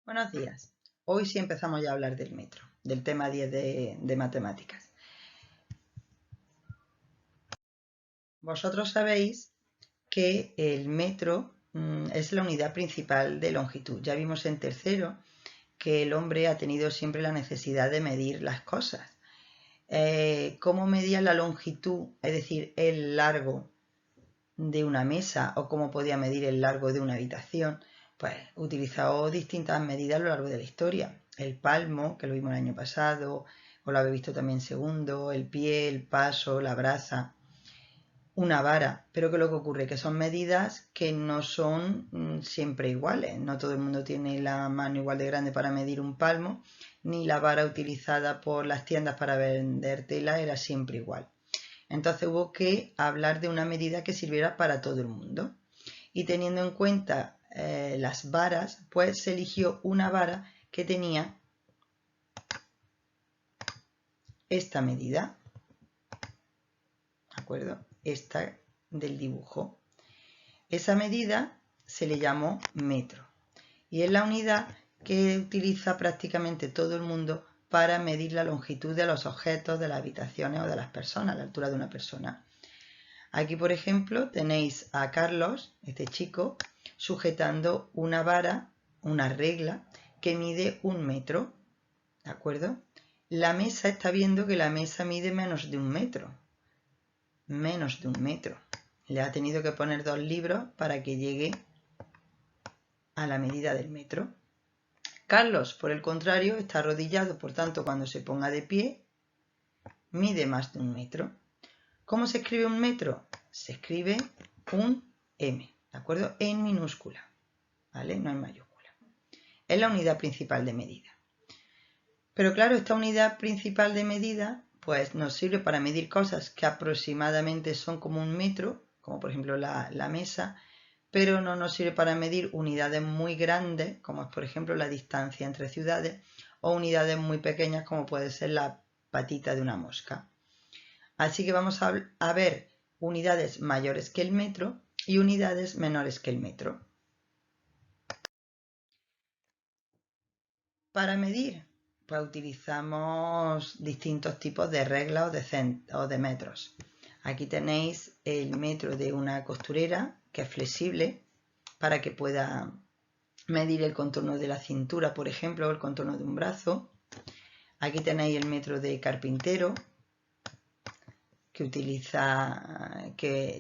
Buenos días. Hoy sí empezamos ya a hablar del metro, del tema 10 de matemáticas. Vosotros sabéis que el metro es la unidad principal de longitud. Ya vimos en tercero que el hombre ha tenido siempre la necesidad de medir las cosas. ¿Cómo medía la longitud, es decir, el largo de una mesa o cómo podía medir el largo de una habitación? Pues utilizó distintas medidas a lo largo de la historia. El palmo, que lo vimos el año pasado, o lo habéis visto también segundo, el pie, el paso, la braza, una vara. Pero que lo que ocurre que son medidas que no son siempre iguales. No todo el mundo tiene la mano igual de grande para medir un palmo, ni la vara utilizada por las tiendas para vender tela era siempre igual. Entonces hubo que hablar de una medida que sirviera para todo el mundo. Y teniendo en cuenta las varas, pues se eligió una vara que tenía esta medida, ¿de acuerdo? Esta del dibujo. Esa medida se le llamó metro y es la unidad que utiliza prácticamente todo el mundo para medir la longitud de los objetos, de las habitaciones o de las personas, la altura de una persona. Aquí, por ejemplo, tenéis a Carlos, este chico, sujetando una vara, una regla, que mide 1 metro, ¿de acuerdo? La mesa está viendo que la mesa mide menos de 1 metro. Menos de 1 metro. Le ha tenido que poner 2 libros para que llegue a la medida del metro. Carlos, por el contrario, está arrodillado, por tanto, cuando se ponga de pie, mide más de 1 metro. ¿Cómo se escribe 1 metro? Se escribe un M, ¿de acuerdo? En minúscula, ¿vale? No en mayúscula. Es la unidad principal de medida. Pero claro, esta unidad principal de medida pues nos sirve para medir cosas que aproximadamente son como 1 metro, como por ejemplo la mesa, pero no nos sirve para medir unidades muy grandes, como es por ejemplo la distancia entre ciudades, o unidades muy pequeñas, como puede ser la patita de una mosca. Así que vamos a ver unidades mayores que el metro y unidades menores que el metro. Para medir, pues utilizamos distintos tipos de reglas o de metros. Aquí tenéis el metro de una costurera, que es flexible, para que pueda medir el contorno de la cintura, por ejemplo, o el contorno de un brazo. Aquí tenéis el metro de carpintero, que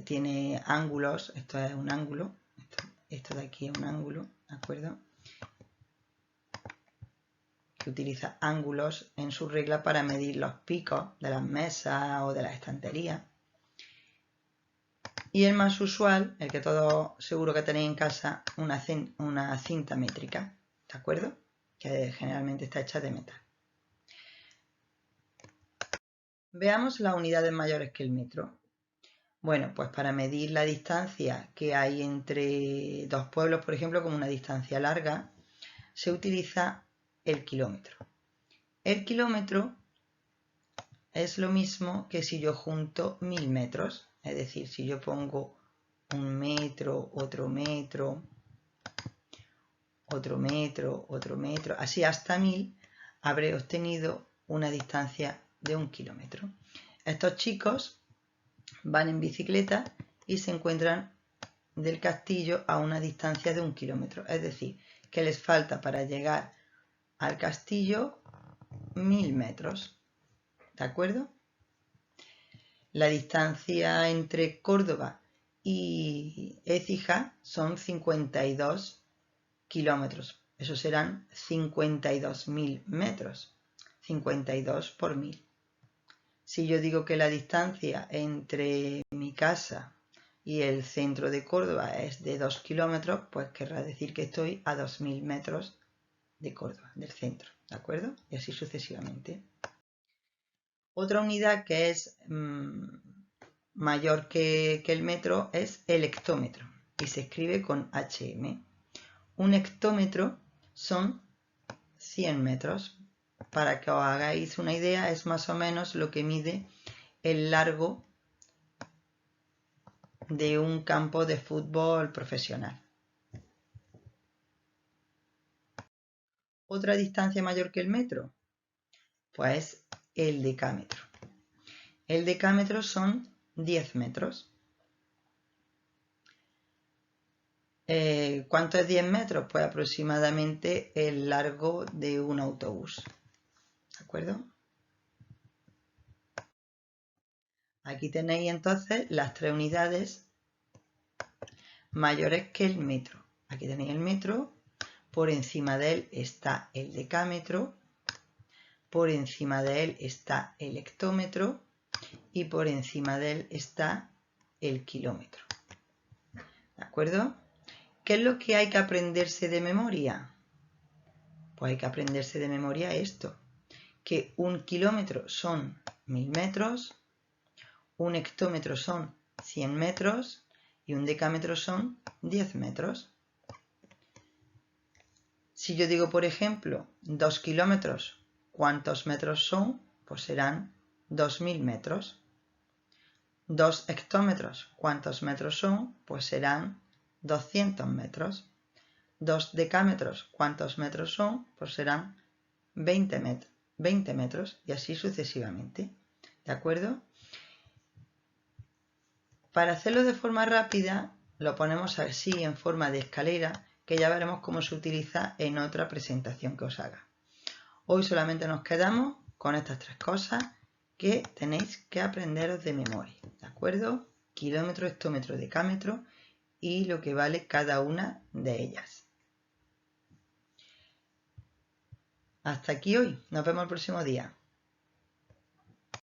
tiene ángulos. Esto es un ángulo, esto de aquí es un ángulo, ¿de acuerdo? Que utiliza ángulos en su regla para medir los picos de las mesas o de las estanterías. Y el más usual, el que todos seguro que tenéis en casa, una cinta métrica, ¿de acuerdo? Que generalmente está hecha de metal. Veamos las unidades mayores que el metro. Bueno, pues para medir la distancia que hay entre dos pueblos, por ejemplo, como una distancia larga, se utiliza el kilómetro. El kilómetro es lo mismo que si yo junto 1000 metros, es decir, si yo pongo 1 metro, otro metro, otro metro, otro metro, así hasta 1000, habré obtenido una distancia de 1 kilómetro. Estos chicos van en bicicleta y se encuentran del castillo a una distancia de 1 kilómetro, es decir, que les falta para llegar al castillo 1000 metros, ¿de acuerdo? La distancia entre Córdoba y Écija son 52 kilómetros. Eso serán 52.000 metros. 52 por 1000. Si yo digo que la distancia entre mi casa y el centro de Córdoba es de 2 kilómetros, pues querrá decir que estoy a 2000 metros de Córdoba, del centro, ¿de acuerdo? Y así sucesivamente. Otra unidad que es mayor que el metro es el hectómetro y se escribe con HM. Un hectómetro son 100 metros. Para que os hagáis una idea, es más o menos lo que mide el largo de un campo de fútbol profesional. ¿Otra distancia mayor que el metro? Pues el decámetro. El decámetro son 10 metros. ¿Cuánto es 10 metros? Pues aproximadamente el largo de un autobús. ¿De acuerdo? Aquí tenéis entonces las 3 unidades mayores que el metro. Aquí tenéis el metro, por encima de él está el decámetro, por encima de él está el hectómetro y por encima de él está el kilómetro. ¿De acuerdo? ¿Qué es lo que hay que aprenderse de memoria? Pues hay que aprenderse de memoria esto, que un kilómetro son 1000 metros, un hectómetro son 100 metros y un decámetro son 10 metros. Si yo digo, por ejemplo, 2 kilómetros, ¿cuántos metros son? Pues serán 2000 metros. 2 hectómetros, ¿cuántos metros son? Pues serán 200 metros. 2 decámetros, ¿cuántos metros son? Pues serán 20 metros y así sucesivamente. ¿De acuerdo? Para hacerlo de forma rápida, lo ponemos así en forma de escalera, que ya veremos cómo se utiliza en otra presentación que os haga. Hoy solamente nos quedamos con estas 3 cosas que tenéis que aprenderos de memoria. ¿De acuerdo? Kilómetro, hectómetro, decámetro y lo que vale cada una de ellas. Hasta aquí hoy. Nos vemos el próximo día.